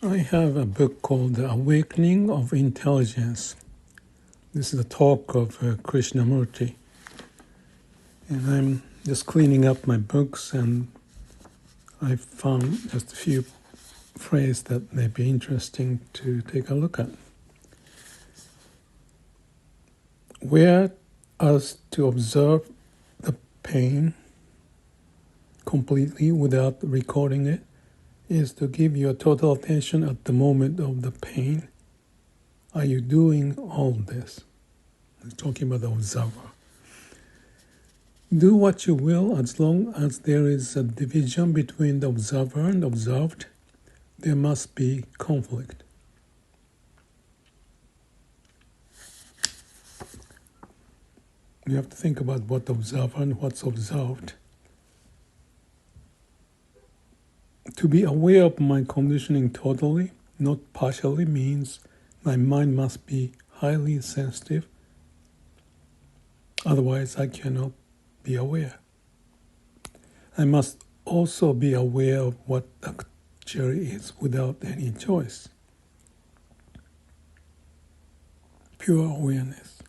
I have a book called The Awakening of Intelligence. This is a talk of Krishnamurti. And I'm just cleaning up my books, and I found just a few phrases that may be interesting to take a look at. Where us to observe the pain completely without recording it is to give your total attention at the moment of the pain. Are you doing all this? I'm talking about the observer. Do what you will, as long as there is a division between the observer and observed, there must be conflict. You have to think about what observer and what's observed. To be aware of my conditioning totally, not partially, means my mind must be highly sensitive. Otherwise, I cannot be aware. I must also be aware of what actually is without any choice. Pure awareness.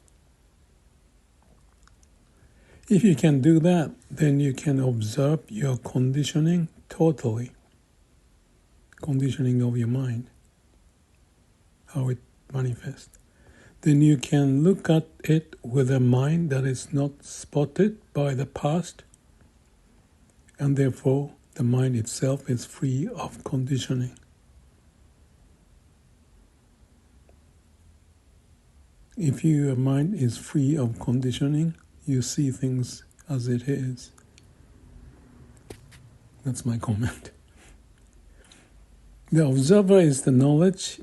If you can do that, then you can observe your conditioning totally. Conditioning of your mind, how it manifests. Then you can look at it with a mind that is not spotted by the past, and therefore the mind itself is free of conditioning. If your mind is free of conditioning, you see things as it is. That's my comment. The observer is the knowledge,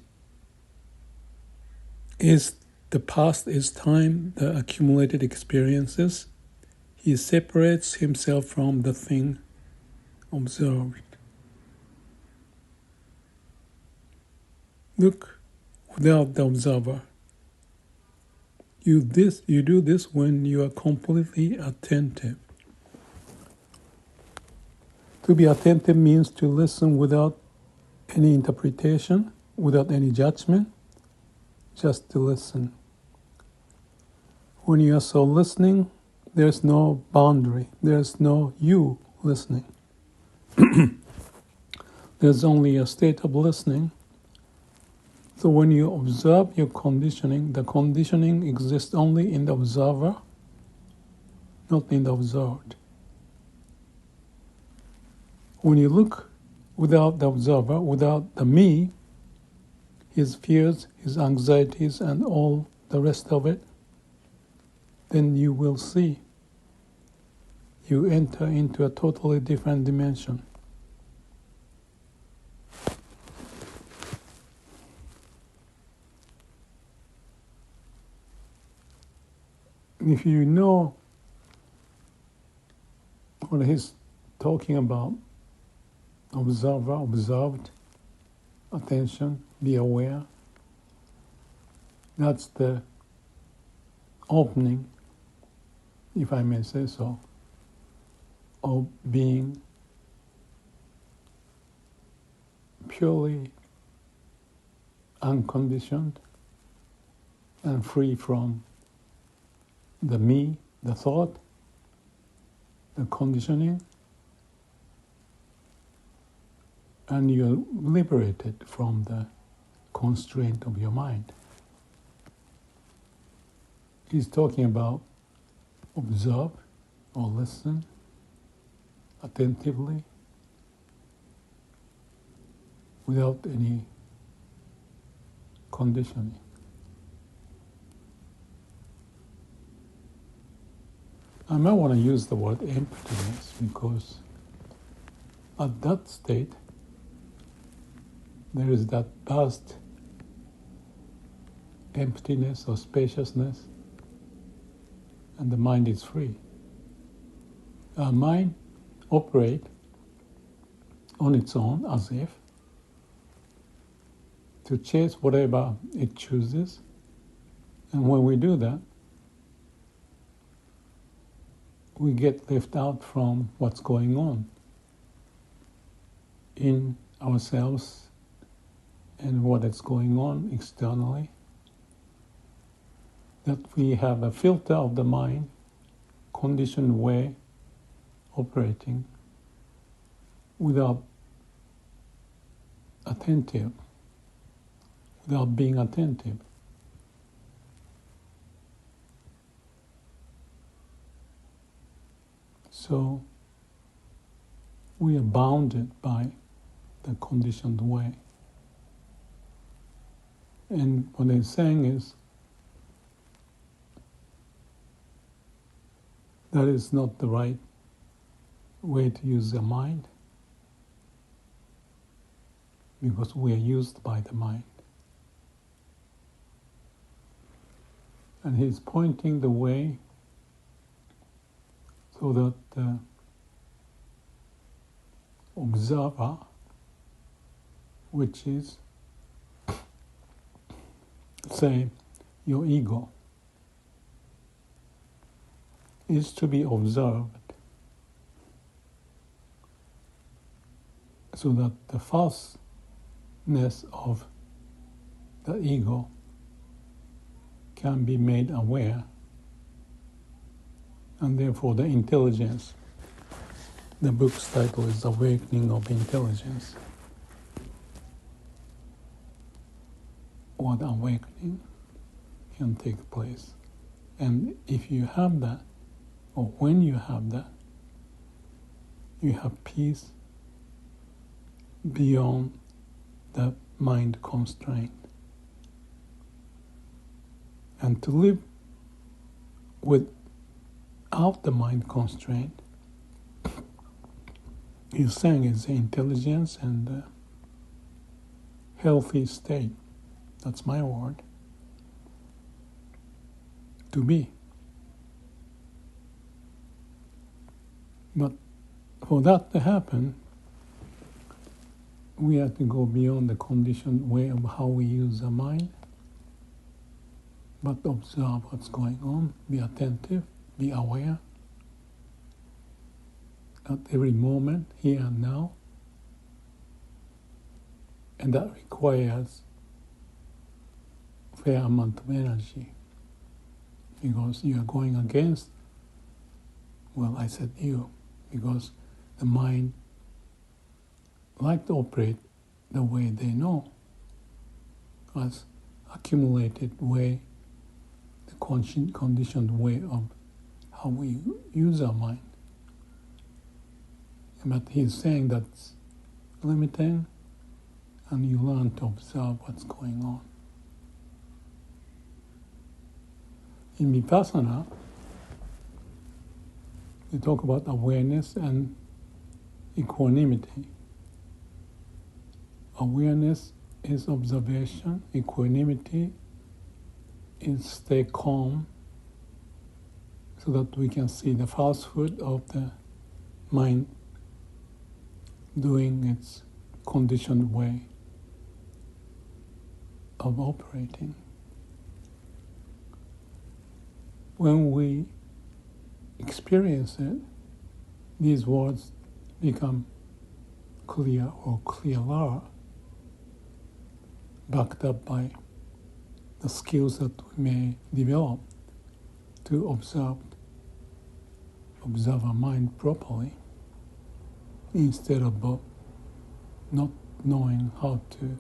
is the past is time, the accumulated experiences. He separates himself from the thing observed. Look without the observer. You do this when you are completely attentive. To be attentive means to listen without any interpretation, without any judgment, just to listen. When you are so listening, there's no boundary, there's no you listening. There's only a state of listening. So when you observe your conditioning, the conditioning exists only in the observer, not in the observed. When you look without the observer, without the me, his fears, his anxieties, and all the rest of it, then you will see. You enter into a totally different dimension. If you know what he's talking about, observer, observed, attention, be aware, that's the opening, if I may say so, of being purely unconditioned and free from the me, the thought, the conditioning, and you're liberated from the constraint of your mind. He's talking about observe or listen attentively without any conditioning. I might want to use the word emptiness because at that state there is that vast emptiness or spaciousness, and the mind is free. Our mind operates on its own as if to chase whatever it chooses, and when we do that, we get left out from what's going on in ourselves and what is going on externally, that we have a filter of the mind, conditioned way operating without being attentive. So we are bounded by the conditioned way. And what he's saying is that is not the right way to use the mind, because we are used by the mind. And he's pointing the way so that the observer, which is, say, your ego, is to be observed, so that the falseness of the ego can be made aware, and therefore the intelligence. The book's title is Awakening of Intelligence, or the awakening can take place. And if you have that, or when you have that, you have peace beyond the mind constraint. And to live without the mind constraint, he's saying it's the intelligence and the healthy state. That's my word. To be. But for that to happen, we have to go beyond the conditioned way of how we use the mind, but observe what's going on, be attentive, be aware at every moment, here and now. And that requires a fair amount of energy, because you are going against, well, I said you, because the mind like to operate the way they know, as accumulated way, the conditioned way of how we use our mind. But he's saying that's limiting, and you learn to observe what's going on. In Vipassana, we talk about awareness and equanimity. Awareness is observation, equanimity is stay calm, so that we can see the falsehood of the mind doing its conditioned way of operating. When we experience it, these words become clear or clearer, backed up by the skills that we may develop to observe our mind properly, instead of not knowing how to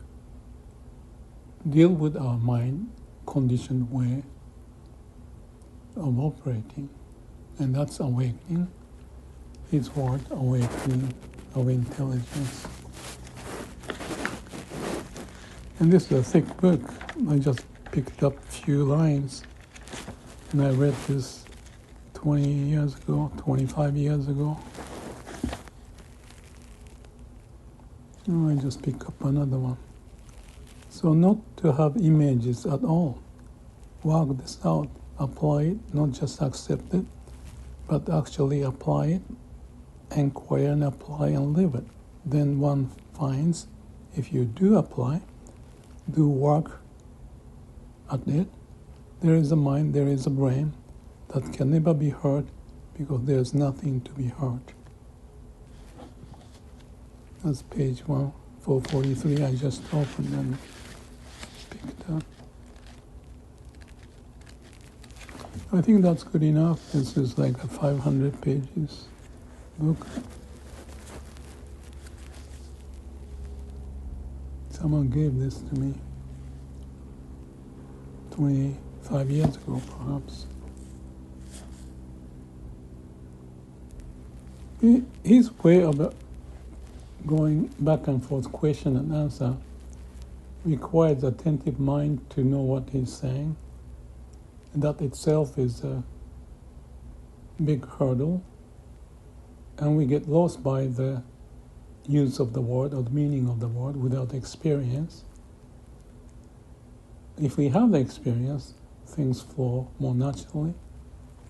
deal with our mind conditioned way of operating. And that's awakening. His word, awakening of intelligence. And this is a thick book. I just picked up a few lines, and I read this 20 years ago, 25 years ago. Oh, I just pick up another one. So not to have images at all. Work this out, apply it, not just accept it, but actually apply it, inquire and apply and live it. Then one finds, if you do apply, do work at it, there is a mind, there is a brain that can never be hurt, because there is nothing to be hurt. That's page 443 I just opened and picked up. I think that's good enough. This is like a 500 pages book. Someone gave this to me 25 years ago, perhaps. His way of going back and forth, question and answer, requires attentive mind to know what he's saying. And that itself is a big hurdle. And we get lost by the use of the word or the meaning of the word without experience. If we have the experience, things flow more naturally.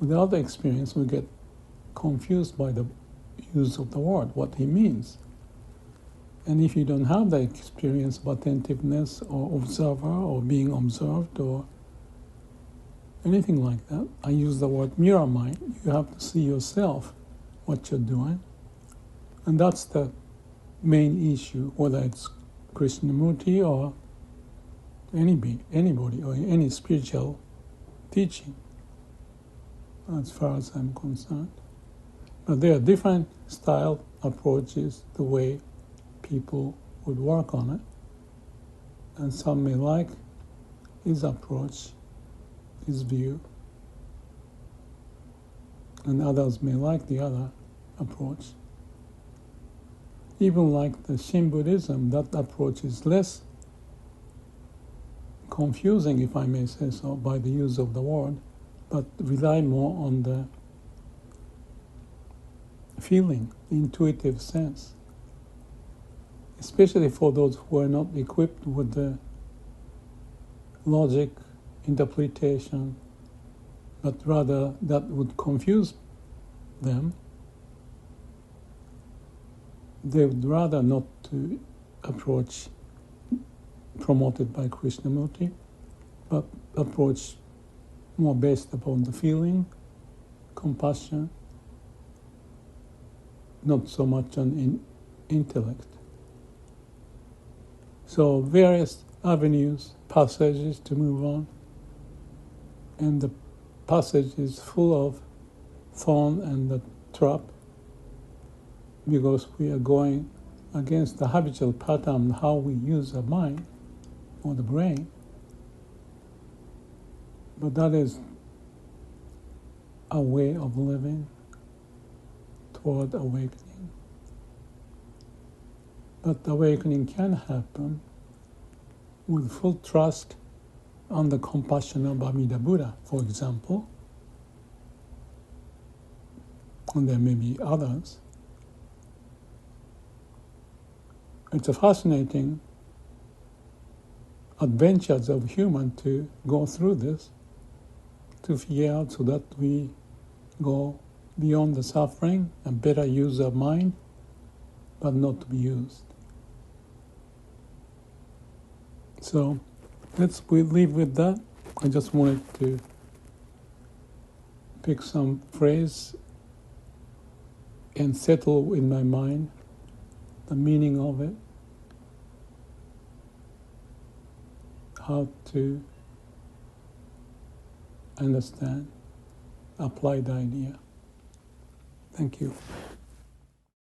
Without the experience, we get confused by the use of the word, what he means. And if you don't have the experience of attentiveness or observer or being observed or anything like that, I use the word mirror mind. You have to see yourself, what you're doing. And that's the main issue, whether it's Krishnamurti or anybody or any spiritual teaching, as far as I'm concerned. But there are different style approaches, the way people would work on it. And some may like his approach, his view, and others may like the other approach. Even like the Shin Buddhism, that approach is less confusing, if I may say so, by the use of the word, but rely more on the feeling, intuitive sense, especially for those who are not equipped with the logic, interpretation, but rather that would confuse them. They would rather not to approach promoted by Krishnamurti, but approach more based upon the feeling, compassion, not so much on intellect. So various avenues, passages to move on, and the passage is full of thorn and the trap, because we are going against the habitual pattern how we use the mind or the brain. But that is a way of living toward awakening. But awakening can happen with full trust on the compassion of Amida Buddha, for example, and there may be others. It's a fascinating adventures of human to go through this, to figure out so that we go beyond the suffering and better use our mind, but not to be used. So we leave with that. I just wanted to pick some phrase and settle in my mind the meaning of it, how to understand, apply the idea. Thank you.